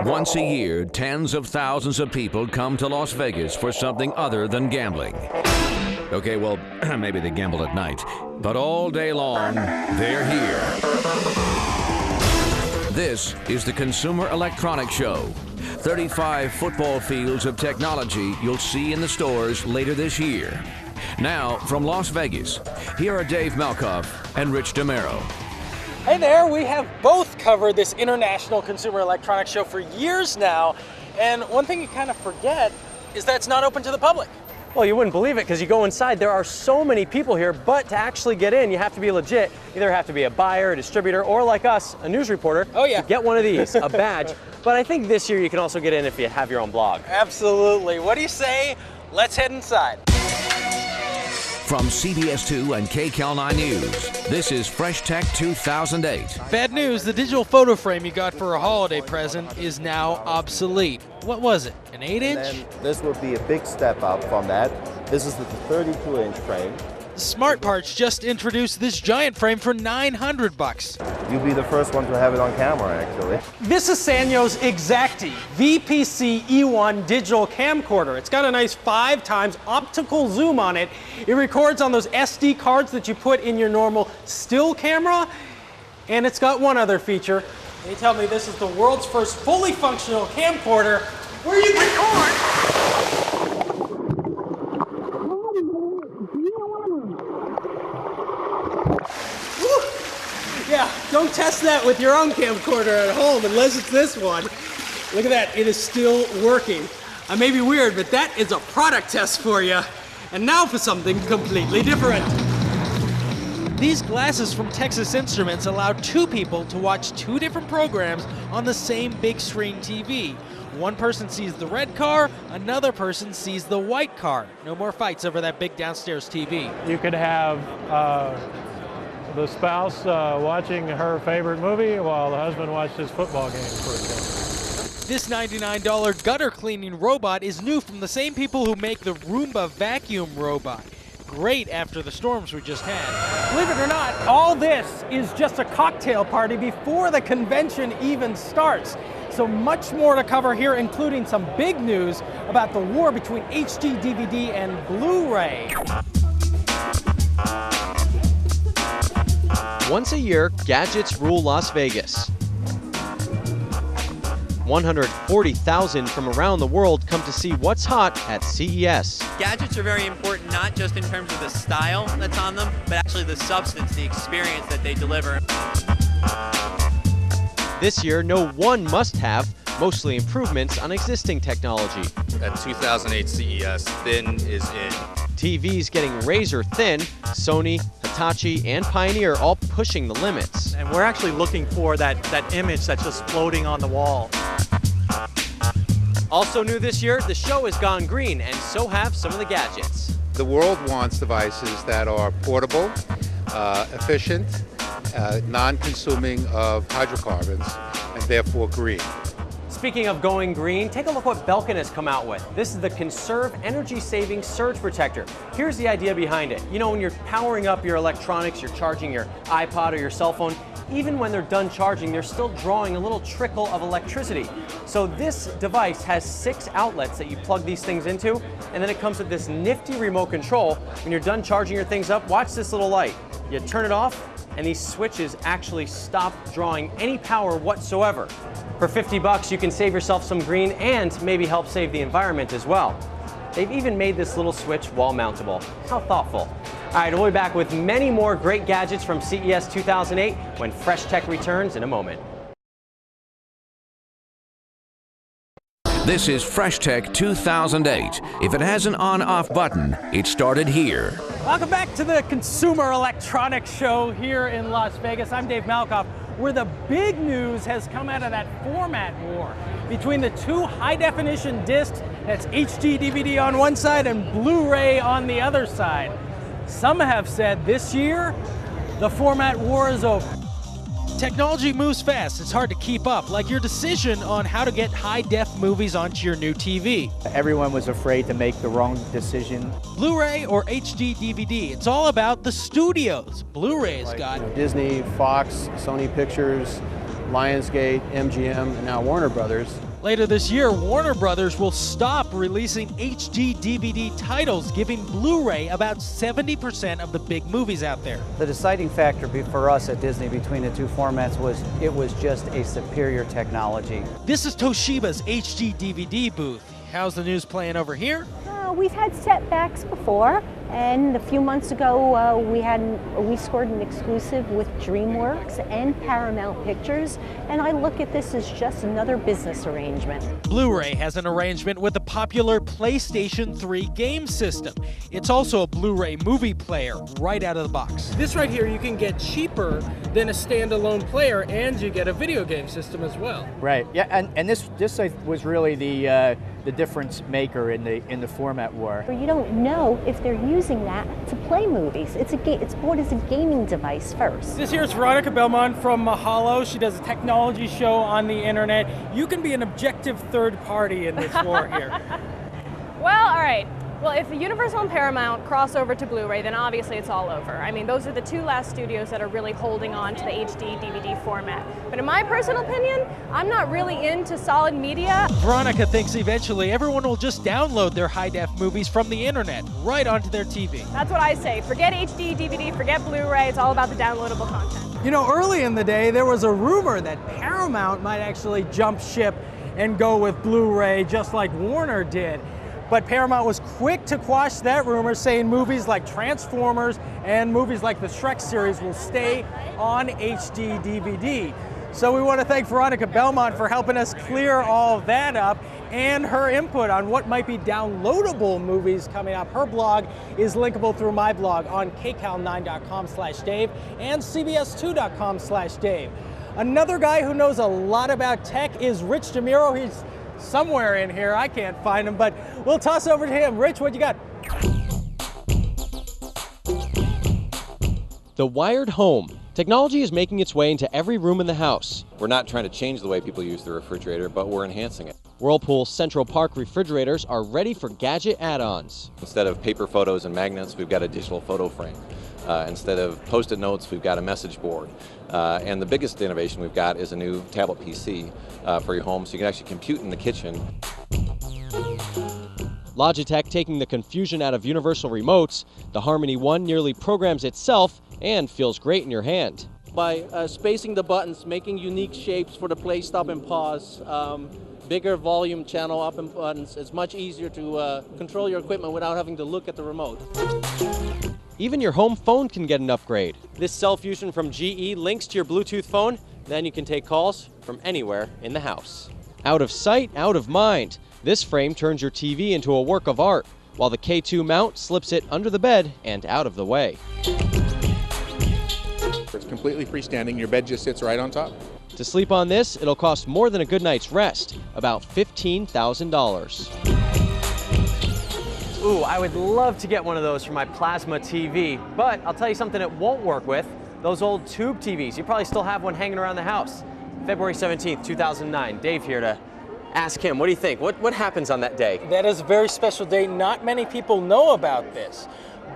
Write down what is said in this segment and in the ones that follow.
Once a year, tens of thousands of people come to Las Vegas for something other than gambling. Okay, well, maybe they gamble at night, but all day long, they're here. This is the Consumer Electronics Show. 35 football fields of technology you'll see in the stores later this year. Now, from Las Vegas, here are Dave Malkoff and Rich Demuro. Hey there, we have both covered this International Consumer Electronics Show for years now, and one thing you kind of forget is that it's not open to the public. Well, you wouldn't believe it because you go inside, there are so many people here, but to actually get in, you have to be legit. You either have to be a buyer, a distributor, or like us, a news reporter. Oh yeah. To get one of these, a badge. But I think this year you can also get in if you have your own blog. Absolutely. What do you say? Let's head inside. From CBS 2 and KCAL 9 News, this is FreshTech 2008. Bad news, the digital photo frame you got for a holiday present is now obsolete. What was it, an 8-inch? And this will be a big step up from that. This is the 32-inch frame. Smart Parts just introduced this giant frame for $900. You'll be the first one to have it on camera, actually. This is Sanyo's Exacti VPC E1 digital camcorder. It's got a nice 5x optical zoom on it. It records on those SD cards that you put in your normal still camera. And it's got one other feature. They tell me this is the world's first fully functional camcorder where you can record. Yeah, don't test that with your own camcorder at home unless it's this one. Look at that, it is still working. I may be weird, but that is a product test for you. And now for something completely different. These glasses from Texas Instruments allow two people to watch two different programs on the same big screen TV. One person sees the red car, another person sees the white car. No more fights over that big downstairs TV. You could have the spouse watching her favorite movie while the husband watched his football game, for example. This $99 gutter cleaning robot is new from the same people who make the Roomba vacuum robot. Great after the storms we just had. Believe it or not, all this is just a cocktail party before the convention even starts. So much more to cover here, including some big news about the war between HD DVD and Blu-ray. Once a year, gadgets rule Las Vegas. 140,000 from around the world come to see what's hot at CES. Gadgets are very important, not just in terms of the style that's on them, but actually the substance, the experience that they deliver. This year, no one must-have, mostly improvements on existing technology. At 2008 CES, thin is in. TVs getting razor thin, Sony, Hitachi, and Pioneer all pushing the limits. And we're actually looking for that image that's just floating on the wall. Also new this year, the show has gone green, and so have some of the gadgets. The world wants devices that are portable, efficient, non-consuming of hydrocarbons, and therefore green. Speaking of going green, take a look what Belkin has come out with. This is the Conserve Energy Saving Surge Protector. Here's the idea behind it. You know, when you're powering up your electronics, you're charging your iPod or your cell phone, even when they're done charging, they're still drawing a little trickle of electricity. So this device has 6 outlets that you plug these things into, and then it comes with this nifty remote control. When you're done charging your things up, watch this little light. You turn it off, and these switches actually stop drawing any power whatsoever. For $50, you can save yourself some green and maybe help save the environment as well. They've even made this little switch wall mountable. How thoughtful. All right, we'll be back with many more great gadgets from CES 2008 when FreshTech returns in a moment. This is FreshTech 2008. If it has an on-off button, it started here. Welcome back to the Consumer Electronics Show here in Las Vegas. I'm Dave Malkoff, where the big news has come out of that format war between the two high-definition discs, that's HD DVD on one side and Blu-ray on the other side. Some have said this year, the format war is over. Technology moves fast, it's hard to keep up, like your decision on how to get high-def movies onto your new TV. Everyone was afraid to make the wrong decision. Blu-ray or HD DVD, it's all about the studios. Blu-ray's got Disney, Fox, Sony Pictures, Lionsgate, MGM, and now Warner Brothers. Later this year, Warner Brothers will stop releasing HD DVD titles, giving Blu-ray about 70% of the big movies out there. The deciding factor for us at Disney between the two formats was it was just a superior technology. This is Toshiba's HD DVD booth. How's the news playing over here? We've had setbacks before, and a few months ago we scored an exclusive with DreamWorks and Paramount Pictures, and I look at this as just another business arrangement. Blu-ray has an arrangement with the popular PlayStation 3 game system. It's also a Blu-ray movie player right out of the box. This right here you can get cheaper than a standalone player, and you get a video game system as well. Right. Yeah, and this was really the difference maker in the format war. You don't know if they're using that to play movies. It's bought as a gaming device first. This here is Veronica Belmont from Mahalo. She does a technology show on the internet. You can be an objective third party in this war here. Well, all right. Well, if Universal and Paramount cross over to Blu-ray, then obviously it's all over. I mean, those are the two last studios that are really holding on to the HD DVD format. But in my personal opinion, I'm not really into solid media. Veronica thinks eventually everyone will just download their high-def movies from the internet right onto their TV. That's what I say. Forget HD DVD, forget Blu-ray. It's all about the downloadable content. You know, early in the day, there was a rumor that Paramount might actually jump ship and go with Blu-ray just like Warner did. But Paramount was quick to quash that rumor, saying movies like Transformers and movies like the Shrek series will stay on HD DVD. So we want to thank Veronica Belmont for helping us clear all of that up and her input on what might be downloadable movies coming up. Her blog is linkable through my blog on kcal9.com/Dave and cbs2.com/Dave. Another guy who knows a lot about tech is Rich Demuro. He's somewhere in here. I can't find him, but we'll toss over to him. Rich, what you got? The wired home. Technology is making its way into every room in the house. We're not trying to change the way people use the refrigerator, but we're enhancing it. Whirlpool Central Park refrigerators are ready for gadget add-ons. Instead of paper photos and magnets, we've got a digital photo frame. Instead of Post-it notes, we've got a message board. And the biggest innovation we've got is a new tablet PC for your home, so you can actually compute in the kitchen. Logitech taking the confusion out of universal remotes. The Harmony One nearly programs itself and feels great in your hand. By spacing the buttons, making unique shapes for the play, stop, and pause, bigger volume channel up and buttons, it's much easier to control your equipment without having to look at the remote. Even your home phone can get an upgrade. This Cell Fusion from GE links to your Bluetooth phone, then you can take calls from anywhere in the house. Out of sight, out of mind. This frame turns your TV into a work of art, while the K2 mount slips it under the bed and out of the way. It's completely freestanding. Your bed just sits right on top. To sleep on this, it'll cost more than a good night's rest, about $15,000. Ooh, I would love to get one of those for my plasma TV, but I'll tell you something it won't work with, those old tube TVs. You probably still have one hanging around the house. February 17th, 2009, Dave here to ask him, what do you think? What happens on that day? That is a very special day. Not many people know about this.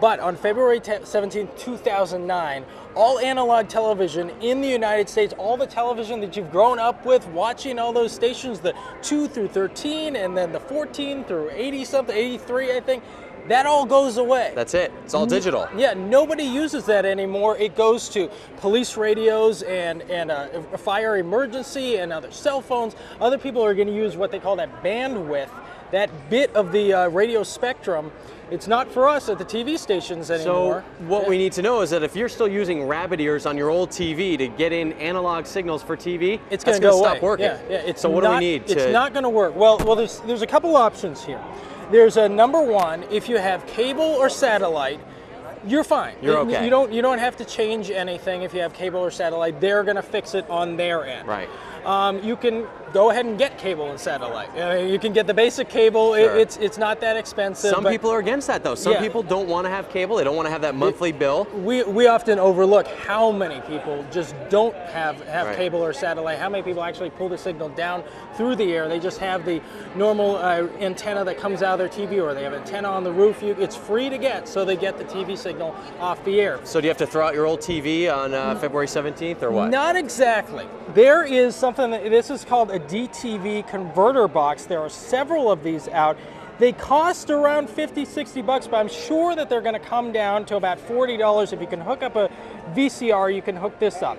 But on February 17, 2009, all analog television in the United States, all the television that you've grown up with, watching all those stations, the 2 through 13, and then the 14 through 80-something, 83, I think, that all goes away. That's it. It's all digital. Yeah, nobody uses that anymore. It goes to police radios and a fire emergency and other cell phones. Other people are going to use what they call that bandwidth, that bit of the radio spectrum. It's not for us at the TV stations anymore. So what we need to know is that if you're still using rabbit ears on your old TV to get in analog signals for TV, it's going to go stop working. Yeah. So what do we need? It's not going to work. Well, there's a couple options here. There's a number one, if you have cable or satellite, you're fine. You're okay. You don't have to change anything if you have cable or satellite. They're going to fix it on their end. Right. You can go ahead and get cable and satellite. You can get the basic cable. Sure. It's not that expensive. Some people are against that though. Some people don't want to have cable. They don't want to have that monthly bill. We often overlook how many people just don't have Right. cable or satellite. How many people actually pull the signal down through the air? They just have the normal antenna that comes out of their TV, or they have antenna on the roof. It's free to get, so they get the TV signal. signal off the air. So do you have to throw out your old TV on February 17th or what? Not exactly. There is something, this is called a DTV converter box. There are several of these out. They cost around $50, $60, but I'm sure that they're going to come down to about $40. If you can hook up a VCR, you can hook this up.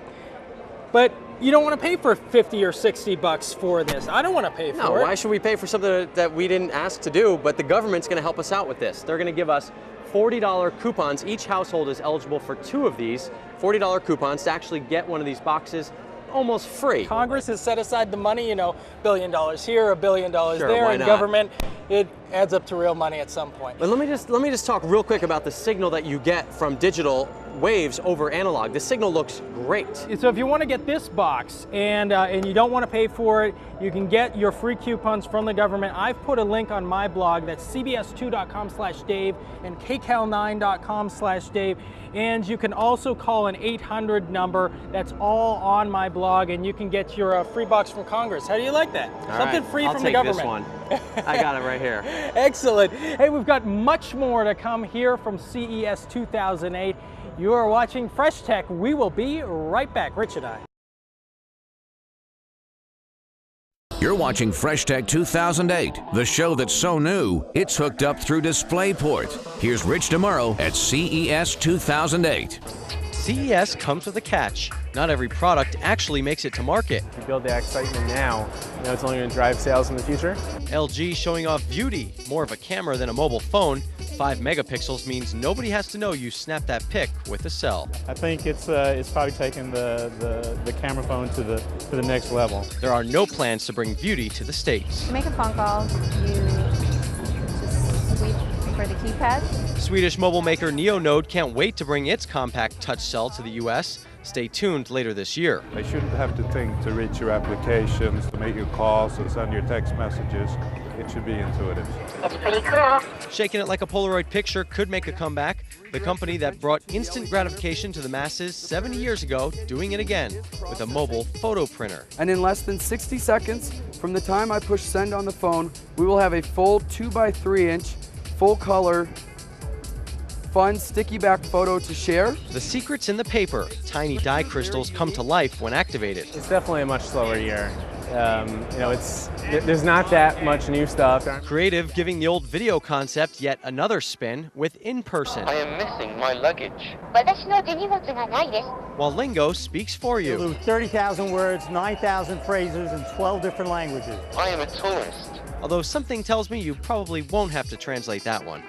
But you don't want to pay for $50 or $60 for this. I don't want to pay for it. No, why should we pay for something that we didn't ask to do, but the government's going to help us out with this? They're going to give us $40 coupons. Each household is eligible for 2 of these $40 coupons to actually get one of these boxes almost free. Congress has set aside the money, you know, $1 billion here, $1 billion Sure, there, why and not? Government, it adds up to real money at some point. But let me just talk real quick about the signal that you get from digital waves over analog. The signal looks great. So if you want to get this box and you don't want to pay for it, you can get your free coupons from the government. I've put a link on my blog. That's cbs2.com/Dave and kcal9.com/Dave. And you can also call an 800 number. That's all on my blog, and you can get your free box from Congress. How do you like that? All Something right, free I'll from take the government. This one. I got it right here. Excellent. Hey, we've got much more to come here from CES 2008. You are watching FreshTech. We will be right back. Rich and I. You're watching FreshTech 2008, the show that's so new, it's hooked up through DisplayPort. Here's Rich Demuro at CES 2008. CES comes with a catch. Not every product actually makes it to market. If you build that excitement now, you know it's only going to drive sales in the future. LG showing off beauty, more of a camera than a mobile phone. 5 megapixels means nobody has to know you snapped that pic with a cell. I think it's probably taking the camera phone to the next level. There are no plans to bring beauty to the States. To make a phone call, you just sweep for the keypad. Swedish mobile maker NeoNode can't wait to bring its compact touch cell to the US. Stay tuned later this year. They shouldn't have to think to reach your applications, to make your calls, or send your text messages. It should be intuitive. It's pretty cool. Shaking it like a Polaroid picture could make a comeback. The company that brought instant gratification to the masses 70 years ago, doing it again with a mobile photo printer. And in less than 60 seconds from the time I push send on the phone, we will have a full 2x3-inch, full-color, fun, sticky-back photo to share. The secret's in the paper. Tiny dye crystals come to life when activated. It's definitely a much slower year. You know, there's not that much new stuff. Creative giving the old video concept yet another spin with in-person. I am missing my luggage. While lingo speaks for you. 30,000 words, 9,000 phrases in 12 different languages. I am a tourist. Although something tells me you probably won't have to translate that one.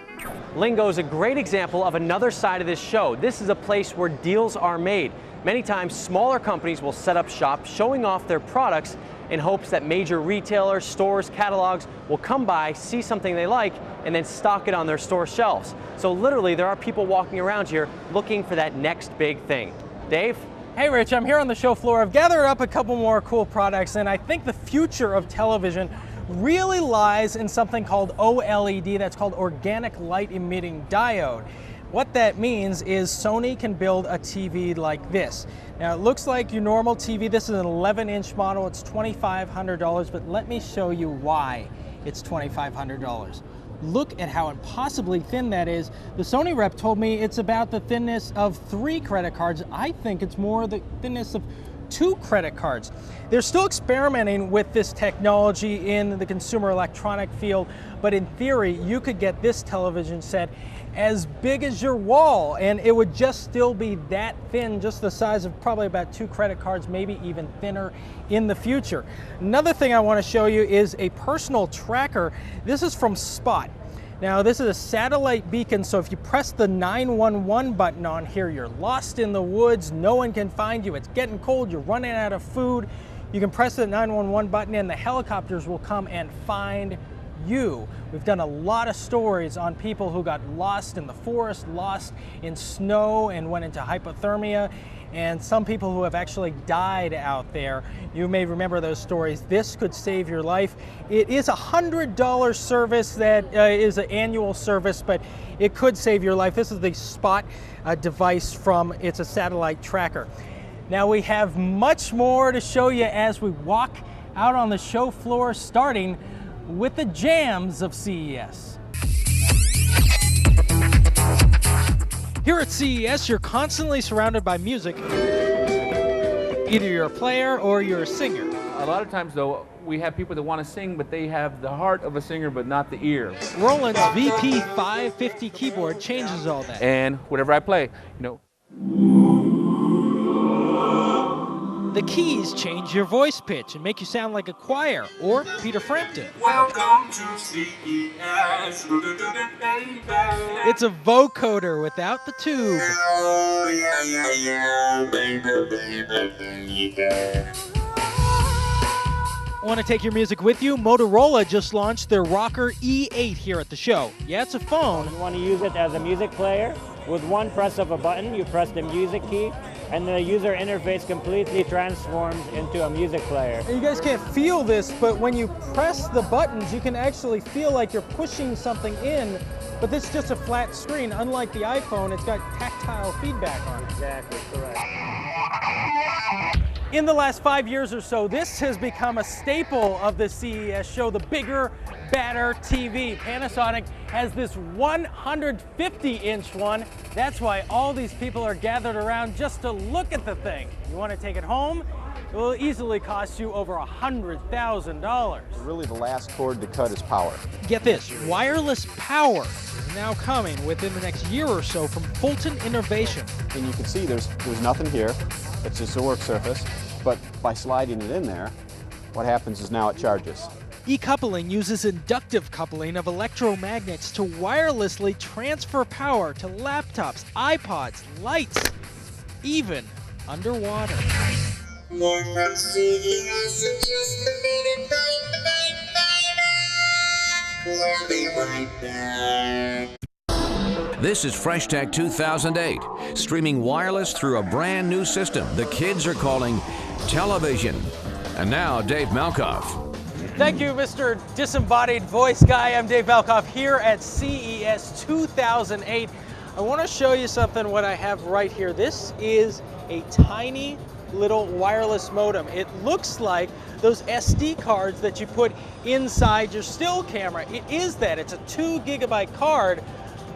Lingo is a great example of another side of this show. This is a place where deals are made. Many times, smaller companies will set up shop showing off their products in hopes that major retailers, stores, catalogs will come by, see something they like, and then stock it on their store shelves. So literally, there are people walking around here looking for that next big thing. Dave? Hey Rich, I'm here on the show floor. I've gathered up a couple more cool products, and I think the future of television really lies in something called OLED, that's called Organic Light Emitting Diode. What that means is Sony can build a TV like this. Now it looks like your normal TV. This is an 11-inch model. It's $2,500, but let me show you why it's $2,500. Look at how impossibly thin that is. The Sony rep told me it's about the thinness of 3 credit cards. I think it's more the thinness of 2 credit cards. They're still experimenting with this technology in the consumer electronic field, but in theory, you could get this television set as big as your wall, and it would just still be that thin, just the size of probably about 2 credit cards, maybe even thinner in the future. Another thing I want to show you is a personal tracker. This is from Spot. Now this is a satellite beacon, so if you press the 911 button on here, you're lost in the woods, no one can find you, it's getting cold, you're running out of food, you can press the 911 button and the helicopters will come and find you. We've done a lot of stories on people who got lost in the forest, lost in snow and went into hypothermia, and some people who have actually died out there. You may remember those stories. This could save your life. It is a $100 service that is an annual service, but it could save your life. This is the Spot device it's a satellite tracker. Now we have much more to show you as we walk out on the show floor, starting with the jams of CES. Here at CES, you're constantly surrounded by music. Either you're a player or you're a singer. A lot of times, though, we have people that want to sing, but they have the heart of a singer, but not the ear. Roland's VP550 keyboard changes all that. And whatever I play, you know. The keys change your voice pitch and make you sound like a choir or Peter Frampton. Welcome to CES. It's a vocoder without the tube. Want to take your music with you? Motorola just launched their Rocker E8 here at the show. Yeah, it's a phone. You want to use it as a music player. With one press of a button, you press the music key, and the user interface completely transforms into a music player. You guys can't feel this, but when you press the buttons, you can actually feel like you're pushing something in, but this is just a flat screen. Unlike the iPhone, it's got tactile feedback on it. Exactly, correct. In the last 5 years or so, this has become a staple of the CES show, the bigger, badder TV. Panasonic has this 150-inch one. That's why all these people are gathered around just to look at the thing. You want to take it home? It will easily cost you over $100,000. Really, the last cord to cut is power. Get this, wireless power is now coming within the next year or so from Fulton Innovation. And you can see there's nothing here. It's just a work surface. But by sliding it in there, what happens is now it charges. E-coupling uses inductive coupling of electromagnets to wirelessly transfer power to laptops, iPods, lights, even underwater. More from CES in just a minute. We'll be right back. This is FreshTech 2008, streaming wireless through a brand new system the kids are calling television. And now, Dave Malkoff. Thank you, Mr. Disembodied Voice Guy. I'm Dave Malkoff here at CES 2008. I want to show you something, what I have right here. This is a tiny little wireless modem. It looks like those SD cards that you put inside your still camera. It is that. It's a 2 gigabyte card,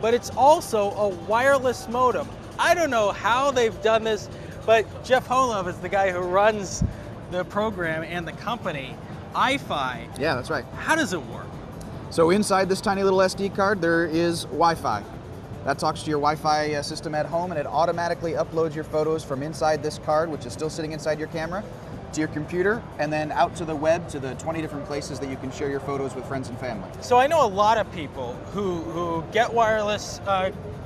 but it's also a wireless modem. I don't know how they've done this, but Jeff Holov is the guy who runs the program and the company, iFi. Yeah, that's right. How does it work? So inside this tiny little SD card, there is Wi-Fi. That talks to your Wi-Fi system at home, and it automatically uploads your photos from inside this card, which is still sitting inside your camera, to your computer, and then out to the web, to the 20 different places that you can share your photos with friends and family. So I know a lot of people who get wireless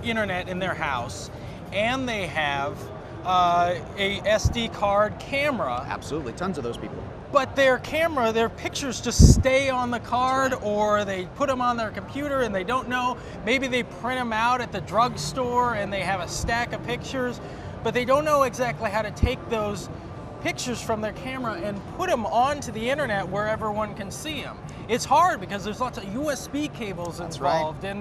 internet in their house, and they have a SD card camera. Absolutely, tons of those people. But their camera, their pictures just stay on the card, or they put them on their computer and they don't know. Maybe they print them out at the drugstore and they have a stack of pictures, but they don't know exactly how to take those pictures from their camera and put them onto the internet where everyone can see them. It's hard because there's lots of USB cables involved, and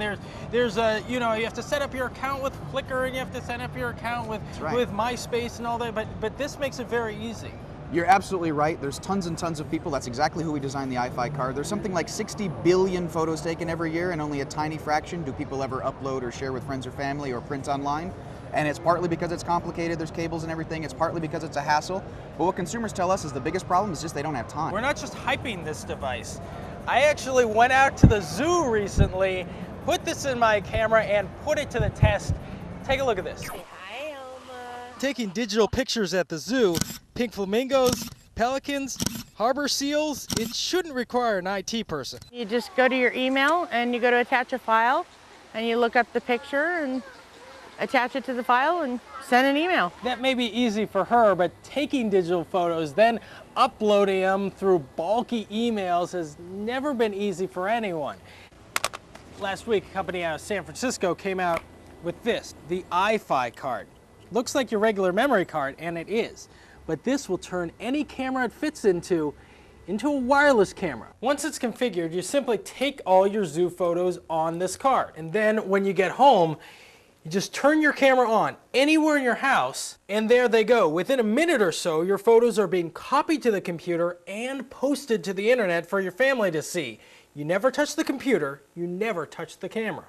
there's a, you know, you have to set up your account with Flickr, and you have to set up your account with MySpace and all that, but this makes it very easy. You're absolutely right. There's tons and tons of people. That's exactly who we designed the iFi card. There's something like 60 billion photos taken every year, and only a tiny fraction do people ever upload or share with friends or family or print online. And it's partly because it's complicated, there's cables and everything, it's partly because it's a hassle. But what consumers tell us is the biggest problem is just they don't have time. We're not just hyping this device. I actually went out to the zoo recently, put this in my camera and put it to the test. Take a look at this. Hi, Elma. Taking digital pictures at the zoo, pink flamingos, pelicans, harbor seals, it shouldn't require an IT person. You just go to your email and you go to attach a file and you look up the picture and attach it to the file and send an email. That may be easy for her, but taking digital photos, then uploading them through bulky emails has never been easy for anyone. Last week, a company out of San Francisco came out with this, the iFi card. Looks like your regular memory card, and it is, but this will turn any camera it fits into a wireless camera. Once it's configured, you simply take all your zoo photos on this card, and then when you get home, you just turn your camera on anywhere in your house, and there they go. Within a minute or so, your photos are being copied to the computer and posted to the internet for your family to see. You never touch the computer, you never touch the camera.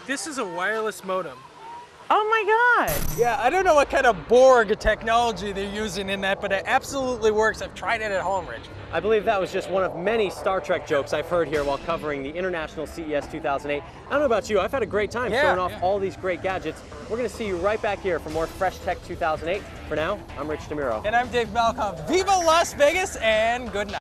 This is a wireless modem. Oh my God! Yeah, I don't know what kind of Borg technology they're using in that, but it absolutely works. I've tried it at home, Rich. I believe that was just one of many Star Trek jokes I've heard here while covering the International CES 2008. I don't know about you, I've had a great time showing off all these great gadgets. We're going to see you right back here for more FreshTech 2008. For now, I'm Rich Demuro. And I'm Dave Malkoff. Viva Las Vegas, and good night.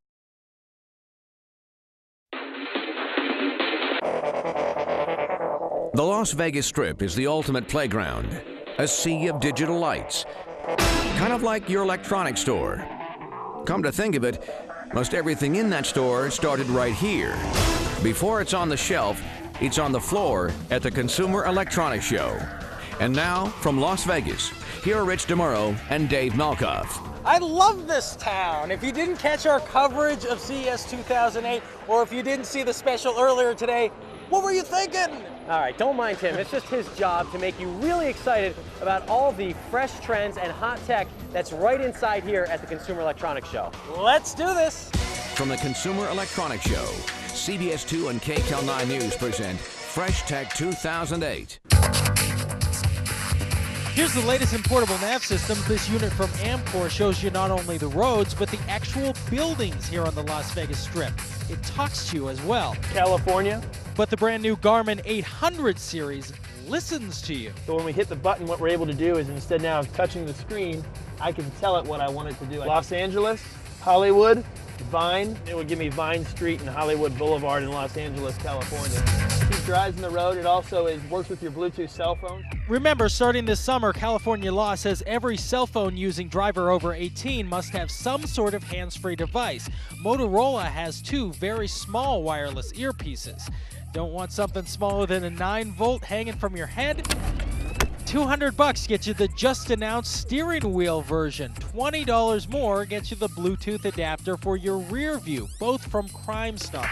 The Las Vegas Strip is the ultimate playground, a sea of digital lights, kind of like your electronics store. Come to think of it, most everything in that store started right here. Before it's on the shelf, it's on the floor at the Consumer Electronics Show. And now, from Las Vegas, here are Rich Demuro and Dave Malkoff. I love this town. If you didn't catch our coverage of CES 2008, or if you didn't see the special earlier today, what were you thinking? All right, don't mind him. It's just his job to make you really excited about all the fresh trends and hot tech that's right inside here at the Consumer Electronics Show. Let's do this. From the Consumer Electronics Show, CBS 2 and KCAL 9 News present FreshTech 2008. Here's the latest in portable nav system. This unit from Amcor shows you not only the roads, but the actual buildings here on the Las Vegas Strip. It talks to you as well. California. But the brand new Garmin 800 series listens to you. So when we hit the button, what we're able to do is instead now of touching the screen, I can tell it what I want it to do. Los Angeles, Hollywood, Vine. It would give me Vine Street and Hollywood Boulevard in Los Angeles, California. Keep your eyes on the road. It also works with your Bluetooth cell phone. Remember, starting this summer, California law says every cell phone using driver over 18 must have some sort of hands-free device. Motorola has 2 very small wireless earpieces. Don't want something smaller than a 9-volt hanging from your head? $200 gets you the just announced steering wheel version. $20 more gets you the Bluetooth adapter for your rear view, both from Crime Stop.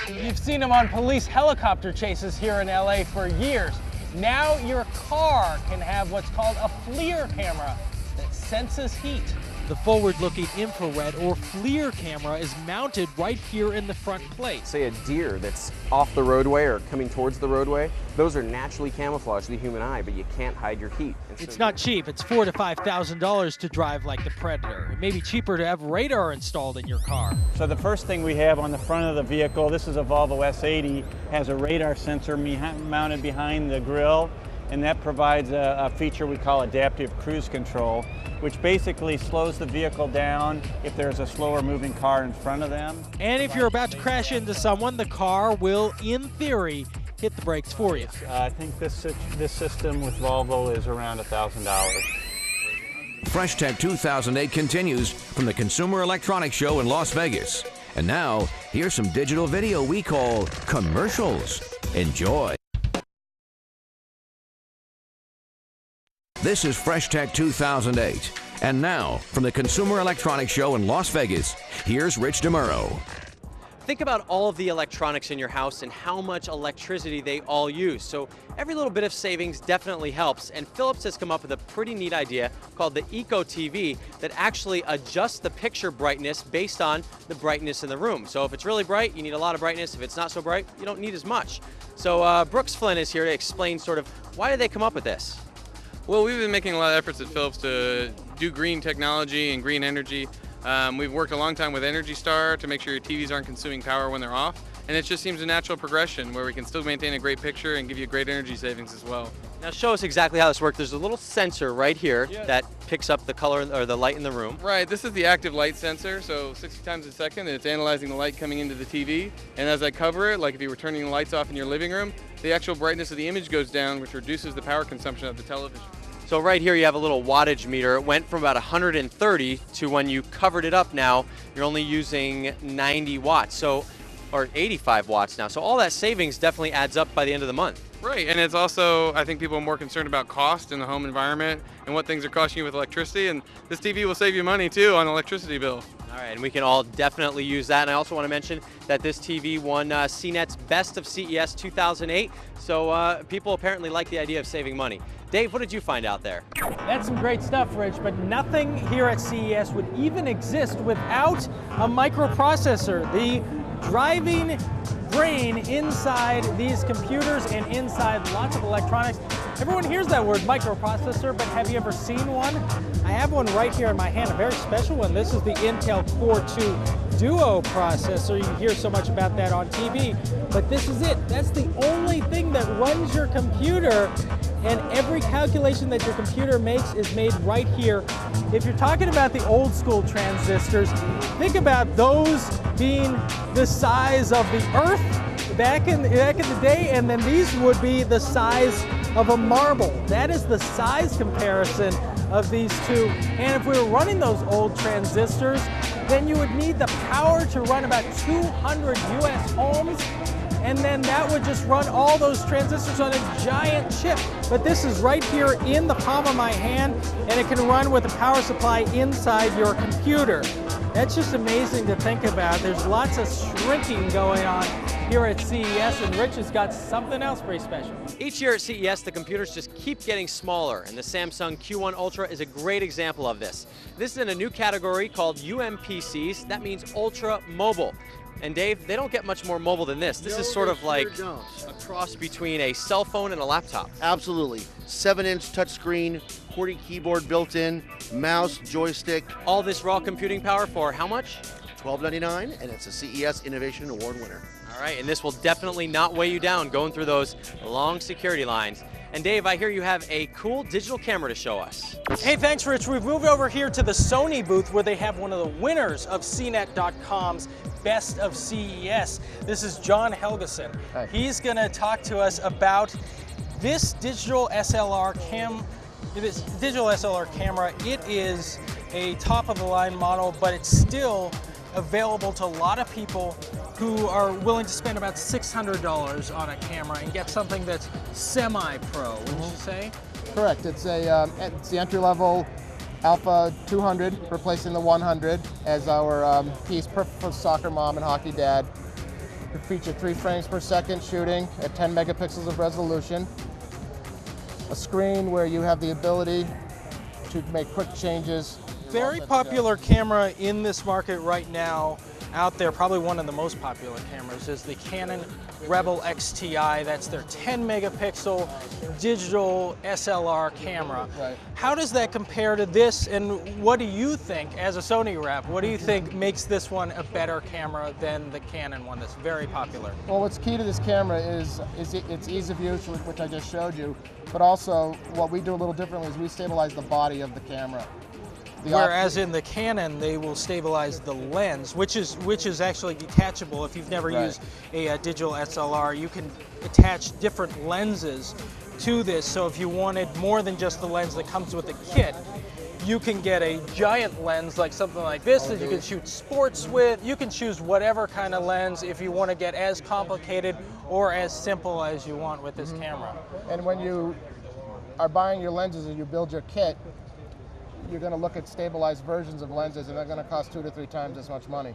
You've seen them on police helicopter chases here in LA for years. Now your car can have what's called a FLIR camera that senses heat. The forward-looking infrared or FLIR camera is mounted right here in the front plate. Say a deer that's off the roadway or coming towards the roadway, those are naturally camouflaged to the human eye, but you can't hide your heat. It's not cheap. It's $4,000 to $5,000 to drive like the Predator. It may be cheaper to have radar installed in your car. So the first thing we have on the front of the vehicle, this is a Volvo S80, has a radar sensor mounted behind the grille, and that provides a feature we call adaptive cruise control, which basically slows the vehicle down if there's a slower moving car in front of them. And if you're about to crash into someone, the car will, in theory, hit the brakes for you. I think this system with Volvo is around $1,000. FreshTech 2008 continues from the Consumer Electronics Show in Las Vegas. And now, here's some digital video we call commercials. Enjoy. This is FreshTech 2008. And now, from the Consumer Electronics Show in Las Vegas, here's Rich Demuro. Think about all of the electronics in your house and how much electricity they all use. So every little bit of savings definitely helps. And Philips has come up with a pretty neat idea called the Eco TV that actually adjusts the picture brightness based on the brightness in the room. So if it's really bright, you need a lot of brightness. If it's not so bright, you don't need as much. So Brooks Flynn is here to explain sort of why did they come up with this? Well, we've been making a lot of efforts at Philips to do green technology and green energy. We've worked a long time with Energy Star to make sure your TVs aren't consuming power when they're off, and it just seems a natural progression where we can still maintain a great picture and give you great energy savings as well. Now show us exactly how this works. There's a little sensor right here that picks up the color or the light in the room. Right, this is the active light sensor, so 60 times a second, and it's analyzing the light coming into the TV, and as I cover it, like if you were turning the lights off in your living room, the actual brightness of the image goes down, which reduces the power consumption of the television. So right here you have a little wattage meter. It went from about 130 to when you covered it up now, you're only using 90 watts, or 85 watts now. So all that savings definitely adds up by the end of the month. Right, and it's also, I think people are more concerned about cost in the home environment and what things are costing you with electricity, and this TV will save you money too on an electricity bill. All right, and we can all definitely use that. And I also want to mention that this TV won CNET's Best of CES 2008, so people apparently like the idea of saving money. Dave, what did you find out there? That's some great stuff, Rich, but nothing here at CES would even exist without a microprocessor. The driving brain inside these computers and inside lots of electronics. Everyone hears that word microprocessor, but have you ever seen one? I have one right here in my hand, a very special one. This is the Intel Core 2 Duo processor. You hear so much about that on TV, but this is it. That's the only thing that runs your computer, and every calculation that your computer makes is made right here. If you're talking about the old school transistors, think about those being the size of the Earth back in the day, and then these would be the size of a marble. That is the size comparison of these two. And if we were running those old transistors, then you would need the power to run about 200 US homes, and then that would just run all those transistors on a giant chip. But this is right here in the palm of my hand, and it can run with a power supply inside your computer. That's just amazing to think about. There's lots of shrinking going on here at CES, and Rich has got something else pretty special. Each year at CES, the computers just keep getting smaller, and the Samsung Q1 Ultra is a great example of this. This is in a new category called UMPCs. That means Ultra Mobile. And Dave, they don't get much more mobile than this. This is sort of like a cross between a cell phone and a laptop. Absolutely. 7-inch touchscreen, QWERTY keyboard built in, mouse, joystick. All this raw computing power for how much? $12.99, and it's a CES Innovation Award winner. All right, and this will definitely not weigh you down going through those long security lines. And Dave, I hear you have a cool digital camera to show us. Hey, thanks, Rich. We've moved over here to the Sony booth where they have one of the winners of CNET.com's Best of CES. This is John Helgeson. Hi. He's going to talk to us about this digital SLR camera. It is a top-of-the-line model, but it's still available to a lot of people who are willing to spend about $600 on a camera and get something that's semi-pro, wouldn't you say? Correct. It's the entry-level Alpha 200, replacing the 100 as our piece, perfect for soccer mom and hockey dad. It features 3 frames per second shooting at 10 megapixels of resolution. A screen where you have the ability to make quick changes. Very popular camera in this market right now out there, probably one of the most popular cameras, is the Canon Rebel XTI. That's their 10 megapixel digital SLR camera. Right. How does that compare to this, and what do you think, as a Sony rep, what do you think makes this one a better camera than the Canon one that's very popular? Well, what's key to this camera is its ease of use, which I just showed you, but also what we do a little differently is we stabilize the body of the camera. Whereas in the Canon, they will stabilize the lens, which is actually detachable. If you've never used a digital SLR, you can attach different lenses to this. So if you wanted more than just the lens that comes with the kit, you can get a giant lens like something like this that you can shoot sports with. You can choose whatever kind of lens if you want to get as complicated or as simple as you want with this camera. And when you are buying your lenses and you build your kit, you're going to look at stabilized versions of lenses, and they're going to cost 2 to 3 times as much money.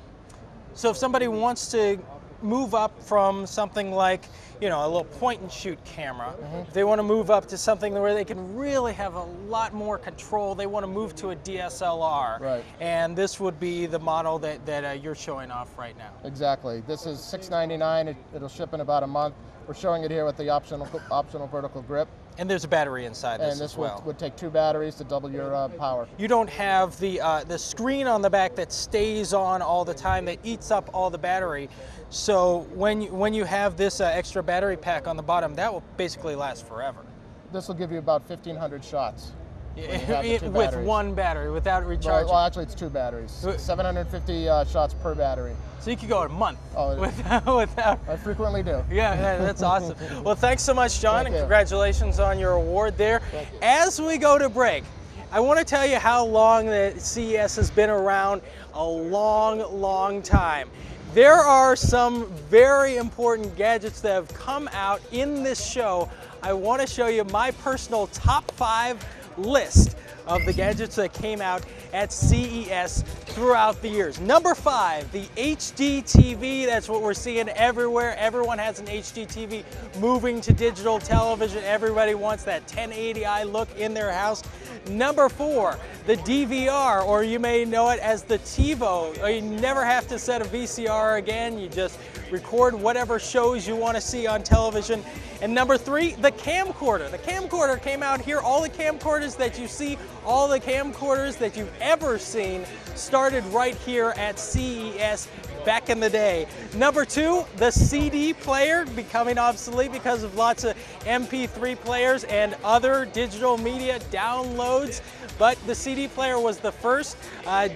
So if somebody wants to move up from something like, you know, a little point and shoot camera, if they want to move up to something where they can really have a lot more control, they want to move to a DSLR. Right. And this would be the model that you're showing off right now. Exactly. This is $699. It'll ship in about a month. We're showing it here with the optional vertical grip. And there's a battery inside this as as well. would take 2 batteries to double your power. You don't have the screen on the back that stays on all the time, that eats up all the battery. So when you have this extra battery pack on the bottom, that will basically last forever. This will give you about 1,500 shots. With one battery, without recharging. Well, actually, it's 2 batteries. 750 shots per battery. So you could go a month without. I frequently do. Yeah, that's awesome. Well, thanks so much, John, and congratulations on your award there. As we go to break, I want to tell you how long the CES has been around. A long, long time. There are some very important gadgets that have come out in this show. I want to show you my personal top 5 list of the gadgets that came out at CES throughout the years. Number 5, the HD TV. That's what we're seeing everywhere. Everyone has an HD TV moving to digital television. Everybody wants that 1080i look in their house. Number 4, the DVR, or you may know it as the TiVo. You never have to set a VCR again. You just record whatever shows you want to see on television. And number 3, the camcorder. The camcorder came out here. All the camcorders that you see, all the camcorders that you've ever seen started right here at CES back in the day. Number 2, the CD player, becoming obsolete because of lots of MP3 players and other digital media downloads. But the CD player was the first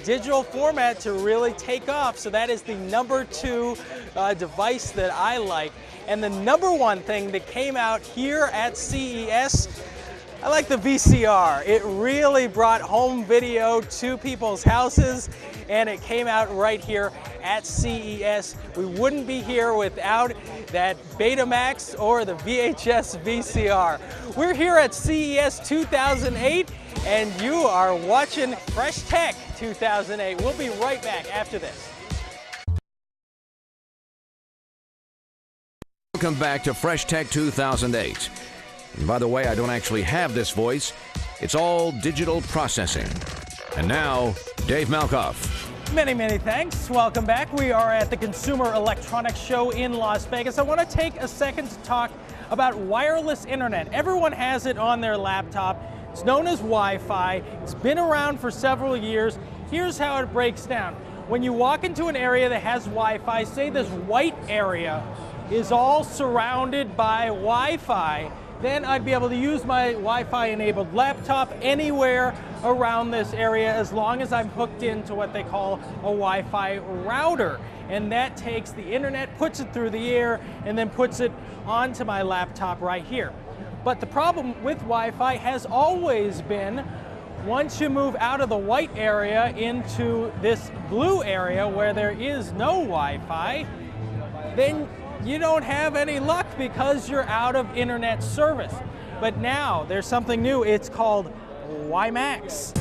digital format to really take off. So that is the number 2 device that I like. And the number 1 thing that came out here at CES, I like the VCR. It really brought home video to people's houses, and it came out right here at CES. We wouldn't be here without that Betamax or the VHS VCR. We're here at CES 2008, and you are watching FreshTech 2008. We'll be right back after this. Welcome back to FreshTech 2008. And by the way, I don't actually have this voice. It's all digital processing. And now, Dave Malkoff. Many thanks. Welcome back. We are at the Consumer Electronics Show in Las Vegas. I want to take a second to talk about wireless internet. Everyone has it on their laptop. It's known as Wi-Fi. It's been around for several years. Here's how it breaks down. When you walk into an area that has Wi-Fi, say this white area is all surrounded by Wi-Fi, then I'd be able to use my Wi-Fi enabled laptop anywhere around this area as long as I'm hooked into what they call a Wi-Fi router. And that takes the internet, puts it through the air, and then puts it onto my laptop right here. But the problem with Wi-Fi has always been, once you move out of the white area into this blue area where there is no Wi-Fi, then you don't have any luck because you're out of internet service. But now there's something new. It's called WiMAX.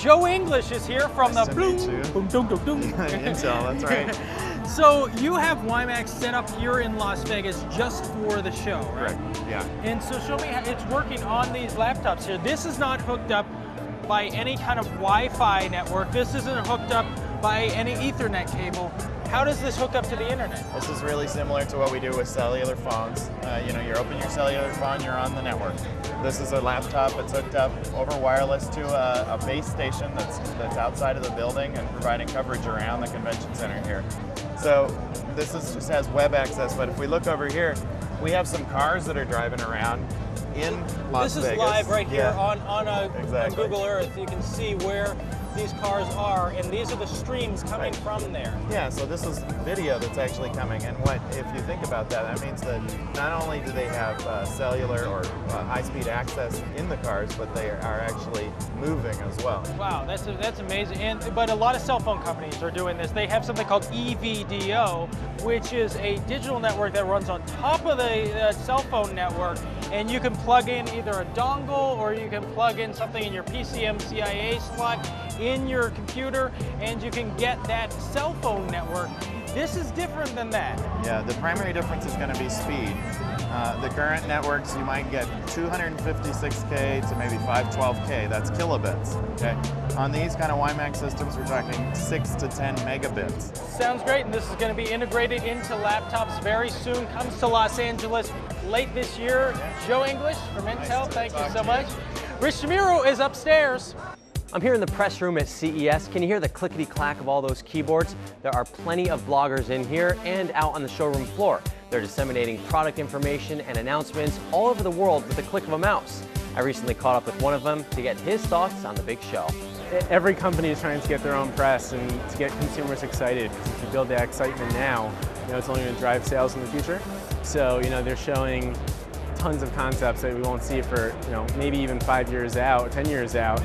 Joe English is here from the Intel, that's right. So you have WiMAX set up here in Las Vegas just for the show, right? Correct, yeah. And so show me how it's working on these laptops here. This is not hooked up by any kind of Wi-Fi network. This isn't hooked up by any Ethernet cable. How does this hook up to the internet? This is really similar to what we do with cellular phones. You know, you open your cellular phone, you're on the network. This is a laptop. It's hooked up over wireless to a base station that's outside of the building and providing coverage around the convention center here. So this just has web access, but if we look over here, we have some cars that are driving around in Las Vegas. This is live right here on Exactly. Google Earth. You can see where these cars are, and these are the streams coming from there. Yeah, so this is video that's actually coming, and if you think about that, that means that not only do they have cellular or high-speed access in the cars, but they are actually moving as well. Wow, that's amazing. But a lot of cell phone companies are doing this. They have something called EVDO, which is a digital network that runs on top of the cell phone network, and you can plug in either a dongle or you can plug in something in your PCMCIA slot in your computer, and you can get that cell phone network. This is different than that. Yeah, the primary difference is going to be speed. The current networks, you might get 256K to maybe 512K, that's kilobits. Okay. On these kind of WiMAX systems, we're talking 6 to 10 megabits. Sounds great, and this is going to be integrated into laptops very soon. Comes to Los Angeles late this year. Joe English from Intel, thank you so much. Rich Demuro is upstairs. I'm here in the press room at CES. Can you hear the clickety-clack of all those keyboards? There are plenty of bloggers in here and out on the showroom floor. They're disseminating product information and announcements all over the world with the click of a mouse. I recently caught up with one of them to get his thoughts on the big show. Every company is trying to get their own press and to get consumers excited, because if you build that excitement now, it's only going to drive sales in the future. So, they're showing tons of concepts that we won't see for, maybe even 5 years out, 10 years out.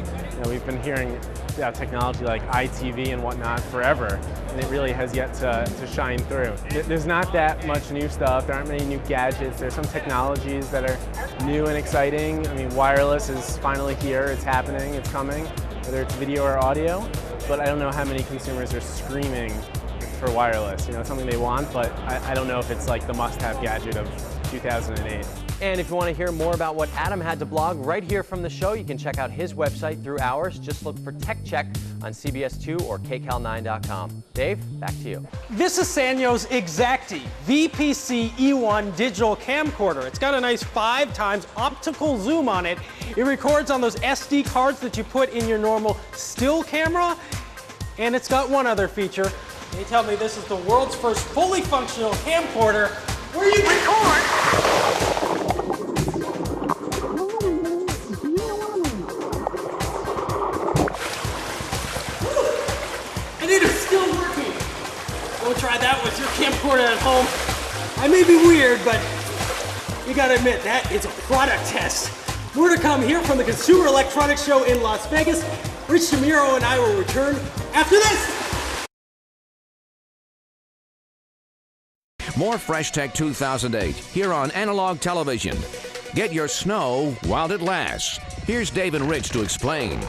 We've been hearing technology like ITV and whatnot forever, and it really has yet to shine through. There's not that much new stuff. There aren't many new gadgets. There's some technologies that are new and exciting. I mean, wireless is finally here. It's happening. It's coming, whether it's video or audio. But I don't know how many consumers are screaming for wireless. You know, it's something they want, but I don't know if it's like the must-have gadget of 2008. And if you want to hear more about what Adam had to blog right here from the show, you can check out his website through ours. Just look for Tech Check on CBS2 or KCAL9.com. Dave, back to you. This is Sanyo's Exacti VPC E1 digital camcorder. It's got a nice 5x optical zoom on it. It records on those SD cards that you put in your normal still camera. And it's got one other feature. They tell me this is the world's first fully functional camcorder where you record. And it is still working. Go try that with your camcorder at home. I may be weird, but you gotta admit, that is a product test. More to come here from the Consumer Electronics Show in Las Vegas. Rich Demuro and I will return after this. More FreshTech 2008 here on Analog Television. Get your snow while it lasts. Here's Dave and Rich to explain.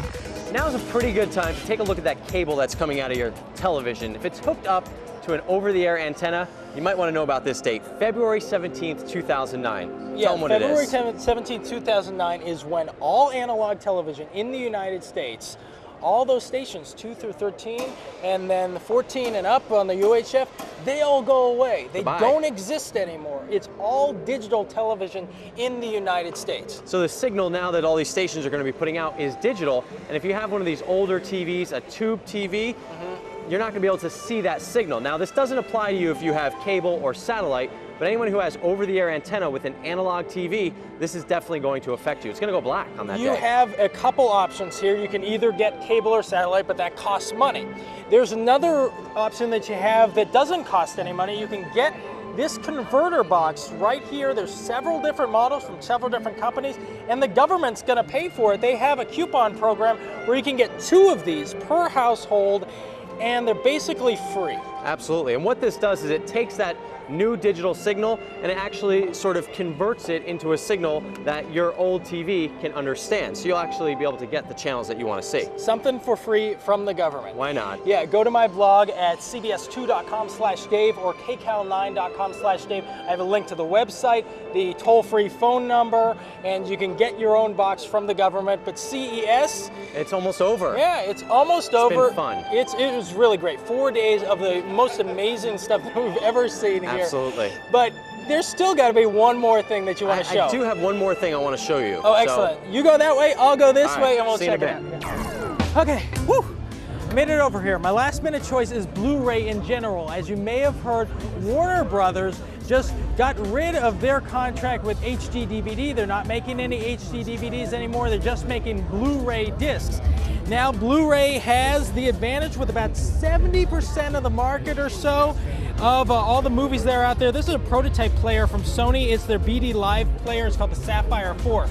Now's a pretty good time to take a look at that cable that's coming out of your television. If it's hooked up to an over-the-air antenna, you might want to know about this date, February 17th, 2009. Yeah, Tell them what it is. February 17th, 2009 is when all analog television in the United States, all those stations, 2 through 13, and then the 14 and up on the UHF, they all go away. They don't exist anymore. It's all digital television in the United States. So the signal now that all these stations are going to be putting out is digital, and if you have one of these older TVs, a tube TV, you're not going to be able to see that signal. Now, this doesn't apply to you if you have cable or satellite, but anyone who has over-the-air antenna with an analog TV, this is definitely going to affect you. It's going to go black on that day. You have a couple options here. You can either get cable or satellite, but that costs money. There's another option that you have that doesn't cost any money. You can get this converter box right here. There's several different models from several different companies, and the government's going to pay for it. They have a coupon program where you can get 2 of these per household, and they're basically free. Absolutely, and what this does is it takes that new digital signal and it actually sort of converts it into a signal that your old TV can understand. So you'll actually be able to get the channels that you want to see. Something for free from the government. Why not? Yeah, go to my blog at cbs2.com/Dave or kcal9.com/Dave. I have a link to the website, the toll-free phone number, and you can get your own box from the government. But CES, it's almost over. Yeah, it's almost over. It's been fun. It was really great. 4 days of the most amazing stuff that we've ever seen here. Absolutely. But there's still got to be one more thing that you want to show. I do have one more thing I want to show you. Oh, excellent. So, you go that way, I'll go this way, and we'll check it out. Yeah. Okay, woo! Made it over here. My last minute choice is Blu-ray in general. As you may have heard, Warner Brothers just got rid of their contract with HD DVD. They're not making any HD DVDs anymore. They're just making Blu-ray discs. Now Blu-ray has the advantage with about 70% of the market or so of all the movies that are out there. This is a prototype player from Sony. It's their BD Live player. It's called the Sapphire 4.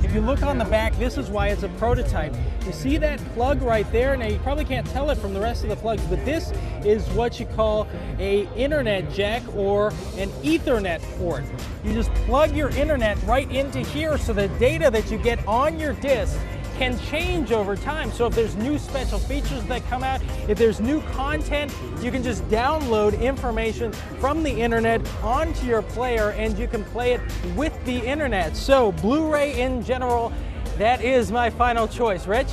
If you look on the back, this is why it's a prototype. You see that plug right there? Now you probably can't tell it from the rest of the plugs, but this is what you call a internet jack or an Ethernet port. You just plug your internet right into here, so the data that you get on your disc can change over time. So if there's new special features that come out, if there's new content, you can just download information from the internet onto your player and you can play it with the internet. So Blu-ray in general, that is my final choice. Rich?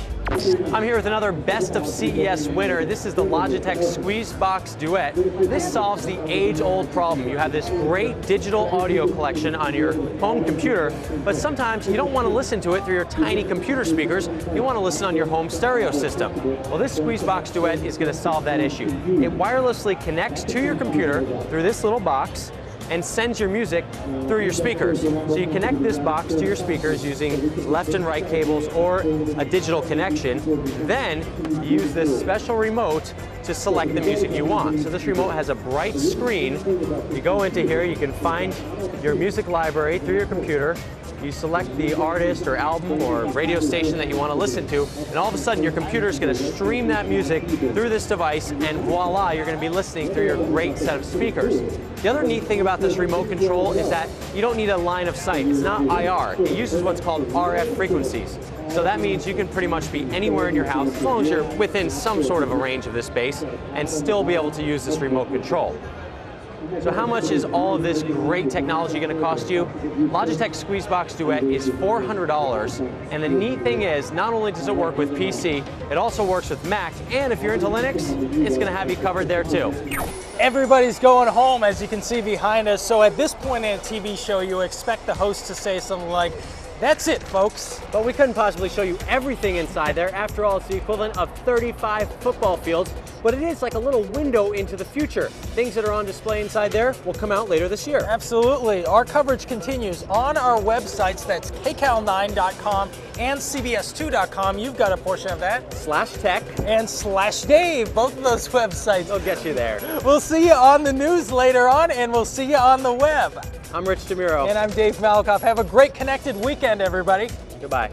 I'm here with another Best of CES winner. This is the Logitech Squeeze Box Duet. This solves the age-old problem. You have this great digital audio collection on your home computer, but sometimes you don't want to listen to it through your tiny computer speakers. You want to listen on your home stereo system. Well, this Squeeze Box Duet is going to solve that issue. It wirelessly connects to your computer through this little box, and sends your music through your speakers. So you connect this box to your speakers using left and right cables or a digital connection. Then you use this special remote to select the music you want. So this remote has a bright screen. You go into here, you can find your music library through your computer. You select the artist or album or radio station that you want to listen to, and all of a sudden your computer is going to stream that music through this device, and voila, you're going to be listening through your great set of speakers. The other neat thing about this remote control is that you don't need a line of sight. It's not IR. It uses what's called RF frequencies. So that means you can pretty much be anywhere in your house as long as you're within some sort of a range of this space and still be able to use this remote control. So how much is all of this great technology going to cost you? Logitech Squeezebox Duet is $400, and the neat thing is, not only does it work with PC, it also works with Mac, and if you're into Linux, it's going to have you covered there too. Everybody's going home, as you can see behind us, so at this point in a TV show, you expect the host to say something like, "That's it, folks." But we couldn't possibly show you everything inside there. After all, it's the equivalent of 35 football fields, but it is like a little window into the future. Things that are on display inside there will come out later this year. Absolutely. Our coverage continues on our websites. That's kcal9.com and cbs2.com. You've got a portion of that. /tech and /Dave. Both of those websites. They'll get you there. We'll see you on the news later on, and we'll see you on the web. I'm Rich Demuro. And I'm Dave Malkoff. Have a great connected weekend, everybody. Goodbye.